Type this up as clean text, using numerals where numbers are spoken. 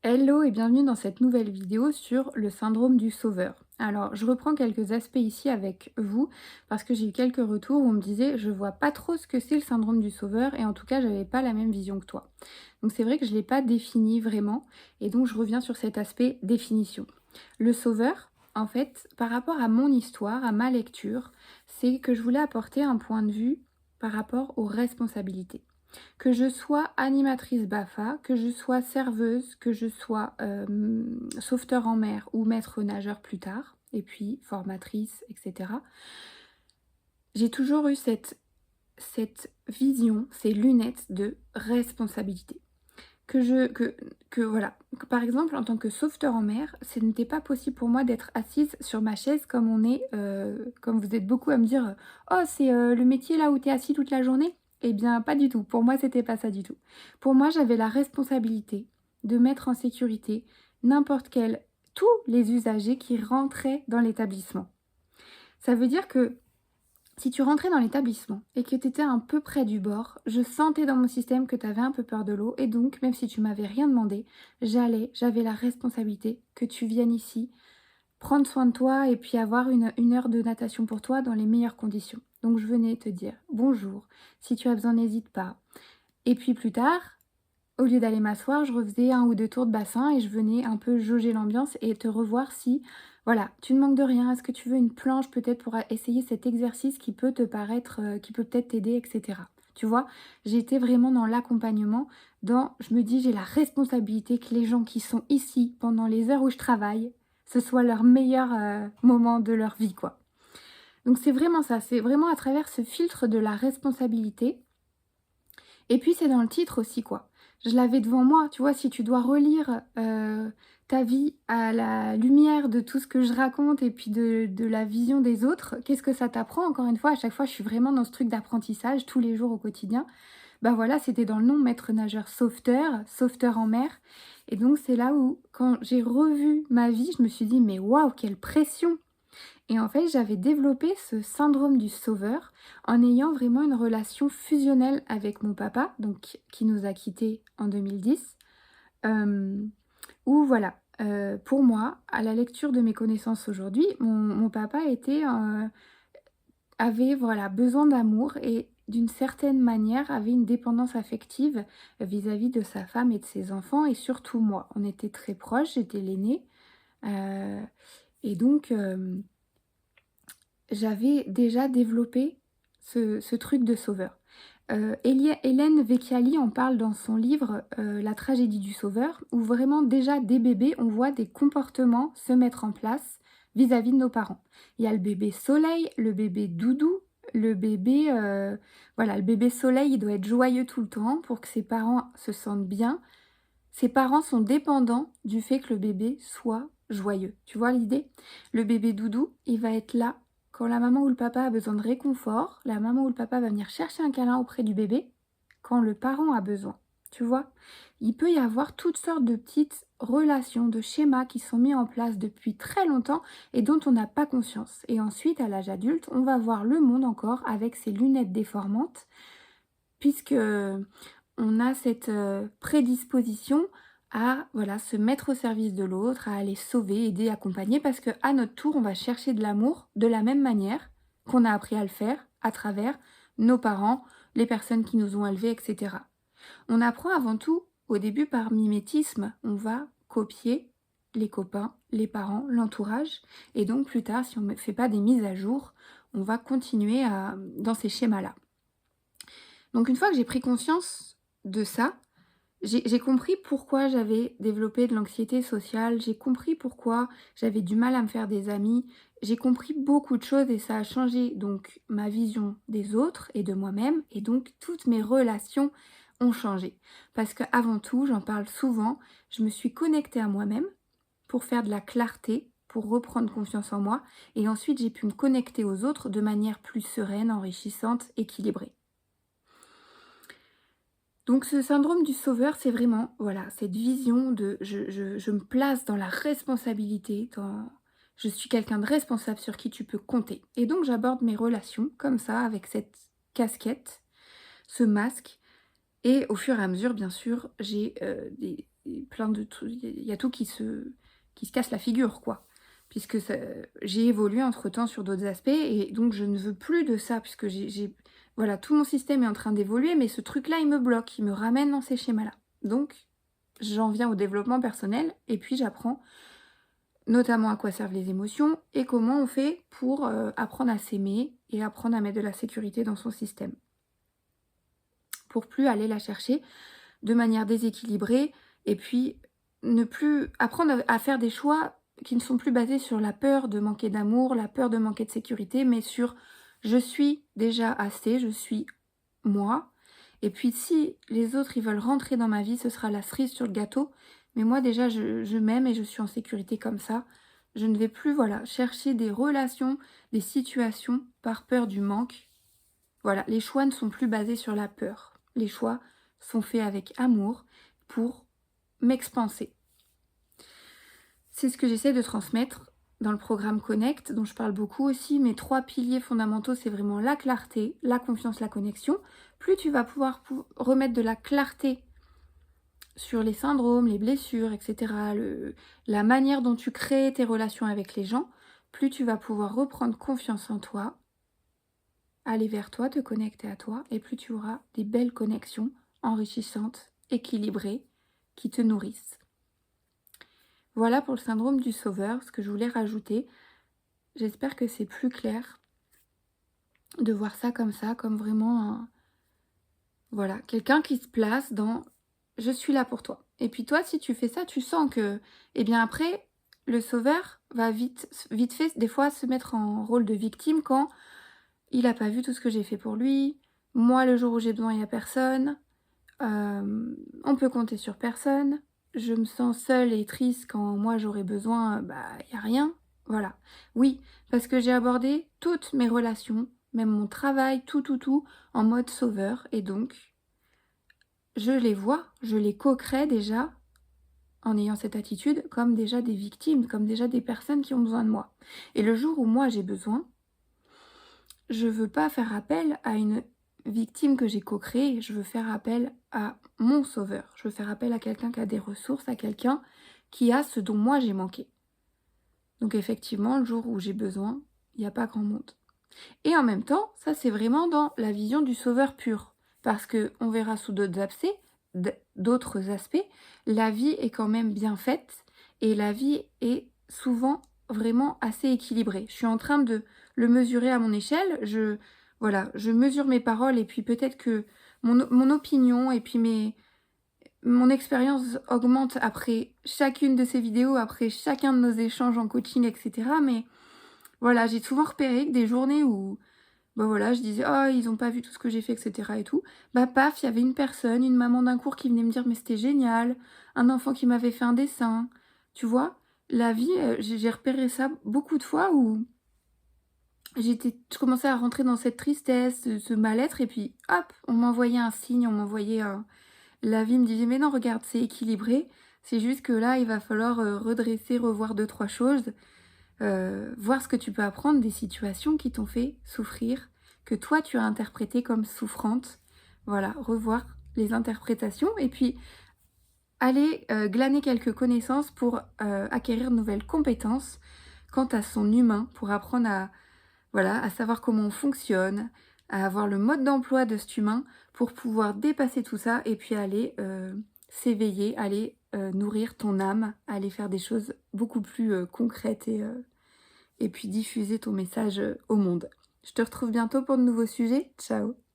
Hello et bienvenue dans cette nouvelle vidéo sur le syndrome du sauveur. Alors, je reprends quelques aspects ici avec vous parce que j'ai eu quelques retours où on me disait je vois pas trop ce que c'est le syndrome du sauveur et en tout cas, j'avais pas la même vision que toi. Donc c'est vrai que je l'ai pas défini vraiment et donc je reviens sur cet aspect définition. Le sauveur, en fait, par rapport à mon histoire, à ma lecture, c'est que je voulais apporter un point de vue par rapport aux responsabilités. Que je sois animatrice BAFA, que je sois serveuse, que je sois sauveteur en mer ou maître nageur plus tard, et puis formatrice, etc. J'ai toujours eu cette vision, ces lunettes de responsabilité. Voilà. Par exemple, en tant que sauveteur en mer, ce n'était pas possible pour moi d'être assise sur ma chaise comme comme vous êtes beaucoup à me dire, oh c'est le métier là où tu es assis toute la journée. Eh bien, pas du tout. Pour moi, c'était pas ça du tout. Pour moi, j'avais la responsabilité de mettre en sécurité n'importe quel, tous les usagers qui rentraient dans l'établissement. Ça veut dire que si tu rentrais dans l'établissement et que tu étais un peu près du bord, je sentais dans mon système que tu avais un peu peur de l'eau et donc, même si tu m'avais rien demandé, j'avais la responsabilité que tu viennes ici, prendre soin de toi et puis avoir une heure de natation pour toi dans les meilleures conditions. Donc je venais te dire bonjour, si tu as besoin n'hésite pas. Et puis plus tard, au lieu d'aller m'asseoir, je refaisais un ou deux tours de bassin et je venais un peu jauger l'ambiance et te revoir si, voilà, tu ne manques de rien. Est-ce que tu veux une planche peut-être pour essayer cet exercice qui peut te paraître, qui peut peut-être t'aider, etc. Tu vois, j'étais vraiment dans l'accompagnement, je me dis, j'ai la responsabilité que les gens qui sont ici pendant les heures où je travaille, ce soit leur meilleur moment de leur vie, quoi. Donc c'est vraiment ça, c'est vraiment à travers ce filtre de la responsabilité et puis c'est dans le titre aussi, quoi. Je l'avais devant moi, tu vois? Si tu dois relire, ta vie à la lumière de tout ce que je raconte et puis de la vision des autres, qu'est-ce que ça t'apprend? Encore une fois, à chaque fois, je suis vraiment dans ce truc d'apprentissage tous les jours au quotidien. Bah, voilà, c'était dans le nom maître nageur sauveteur, sauveteur en mer et donc c'est là où, quand j'ai revu ma vie, je me suis dit: «Mais waouh, quelle pression!» Et en fait, j'avais développé ce syndrome du sauveur en ayant vraiment une relation fusionnelle avec mon papa, donc qui nous a quittés en 2010. Où voilà, pour moi, à la lecture de mes connaissances aujourd'hui, mon papa avait voilà, besoin d'amour et d'une certaine manière avait une dépendance affective vis-à-vis de sa femme et de ses enfants et surtout moi. On était très proches, j'étais l'aînée, heu et donc j'avais déjà développé ce truc de sauveur. Hélène Vecchiali en parle dans son livre, La tragédie du sauveur, où vraiment déjà dès bébé, on voit des comportements se mettre en place vis-à-vis de nos parents. Il y a le bébé soleil, le bébé doudou, le bébé, voilà, le bébé soleil, il doit être joyeux tout le temps pour que ses parents se sentent bien. Ses parents sont dépendants du fait que le bébé soit joyeux. Tu vois l'idée? Le bébé doudou, il va être là quand la maman ou le papa a besoin de réconfort, la maman ou le papa va venir chercher un câlin auprès du bébé quand le parent a besoin. Tu vois? Il peut y avoir toutes sortes de petites relations, de schémas qui sont mis en place depuis très longtemps et dont on n'a pas conscience. Et ensuite, à l'âge adulte, on va voir le monde encore avec ses lunettes déformantes, puisque on a cette prédisposition à voilà, se mettre au service de l'autre, à aller sauver, aider, accompagner, parce qu'à notre tour, on va chercher de l'amour de la même manière qu'on a appris à le faire à travers nos parents, les personnes qui nous ont élevés, etc. On apprend avant tout, au début, par mimétisme. On va copier les copains, les parents, l'entourage. Et donc, plus tard, si on ne fait pas des mises à jour, on va continuer dans ces schémas-là. Donc une fois que j'ai pris conscience de ça, j'ai compris pourquoi j'avais développé de l'anxiété sociale, j'ai compris pourquoi j'avais du mal à me faire des amis, j'ai compris beaucoup de choses et ça a changé donc ma vision des autres et de moi-même et donc toutes mes relations ont changé. Parce qu'avant tout, j'en parle souvent, je me suis connectée à moi-même pour faire de la clarté, pour reprendre confiance en moi et ensuite j'ai pu me connecter aux autres de manière plus sereine, enrichissante, équilibrée. Donc ce syndrome du sauveur, c'est vraiment, voilà, cette vision de je me place dans la responsabilité, je suis quelqu'un de responsable sur qui tu peux compter. Et donc j'aborde mes relations comme ça, avec cette casquette, ce masque. Et au fur et à mesure, bien sûr, j'ai plein de trucs, il y a tout qui se casse la figure, quoi. Puisque j'ai évolué entre-temps sur d'autres aspects et donc je ne veux plus de ça puisque voilà, tout mon système est en train d'évoluer, mais ce truc-là, il me bloque, il me ramène dans ces schémas-là. Donc, j'en viens au développement personnel et puis j'apprends notamment à quoi servent les émotions et comment on fait pour apprendre à s'aimer et apprendre à mettre de la sécurité dans son système. Pour plus aller la chercher de manière déséquilibrée et puis ne plus apprendre à faire des choix qui ne sont plus basés sur la peur de manquer d'amour, la peur de manquer de sécurité, mais sur je suis déjà assez, je suis moi. Et puis si les autres ils veulent rentrer dans ma vie, ce sera la cerise sur le gâteau. Mais moi déjà je m'aime et je suis en sécurité comme ça. Je ne vais plus voilà chercher des relations, des situations par peur du manque. Voilà, les choix ne sont plus basés sur la peur. Les choix sont faits avec amour pour m'expanser. C'est ce que j'essaie de transmettre dans le programme Connect, dont je parle beaucoup aussi. Mes 3 piliers fondamentaux, c'est vraiment la clarté, la confiance, la connexion. Plus tu vas pouvoir remettre de la clarté sur les syndromes, les blessures, etc., la manière dont tu crées tes relations avec les gens, plus tu vas pouvoir reprendre confiance en toi, aller vers toi, te connecter à toi, et plus tu auras des belles connexions enrichissantes, équilibrées, qui te nourrissent. Voilà pour le syndrome du sauveur, ce que je voulais rajouter. J'espère que c'est plus clair de voir ça, comme vraiment voilà, quelqu'un qui se place dans « je suis là pour toi ». Et puis toi, si tu fais ça, tu sens que, eh bien après, le sauveur va vite fait, des fois, se mettre en rôle de victime quand il n'a pas vu tout ce que j'ai fait pour lui. Moi, le jour où j'ai besoin, il n'y a personne. On peut compter sur personne. Je me sens seule et triste quand moi j'aurais besoin, il n'y a rien. Voilà. Oui, parce que j'ai abordé toutes mes relations, même mon travail, tout, en mode sauveur. Et donc, je les vois, je les co-crée déjà, en ayant cette attitude, comme déjà des victimes, comme déjà des personnes qui ont besoin de moi. Et le jour où moi j'ai besoin, je veux pas faire appel à une victime que j'ai co-créée, je veux faire appel à mon sauveur. Je veux faire appel à quelqu'un qui a des ressources, à quelqu'un qui a ce dont moi j'ai manqué. Donc effectivement, le jour où j'ai besoin, il n'y a pas grand monde. Et en même temps, ça c'est vraiment dans la vision du sauveur pur. Parce qu'on verra sous d'autres aspects, la vie est quand même bien faite et la vie est souvent vraiment assez équilibrée. Je suis en train de le mesurer à mon échelle. Voilà, je mesure mes paroles et puis peut-être que mon opinion et puis mon expérience augmente après chacune de ces vidéos, après chacun de nos échanges en coaching, etc. Mais voilà, j'ai souvent repéré que des journées où voilà, je disais: «Oh, ils ont pas vu tout ce que j'ai fait», etc. et tout. Paf, il y avait une personne, une maman d'un cours qui venait me dire: «Mais c'était génial», un enfant qui m'avait fait un dessin. Tu vois? La vie, j'ai repéré ça beaucoup de fois où je commençais à rentrer dans cette tristesse, ce mal-être et puis hop, on m'envoyait un signe, on m'envoyait la vie me disait: «Mais non, regarde, c'est équilibré, c'est juste que là, il va falloir, redresser, revoir deux trois choses». Voir ce que tu peux apprendre des situations qui t'ont fait souffrir, que toi tu as interprétées comme souffrantes. Voilà, revoir les interprétations et puis aller glaner quelques connaissances pour acquérir de nouvelles compétences quant à son humain, pour apprendre à savoir comment on fonctionne, à avoir le mode d'emploi de cet humain pour pouvoir dépasser tout ça et puis aller s'éveiller, aller nourrir ton âme, aller faire des choses beaucoup plus concrètes et puis diffuser ton message au monde. Je te retrouve bientôt pour de nouveaux sujets. Ciao!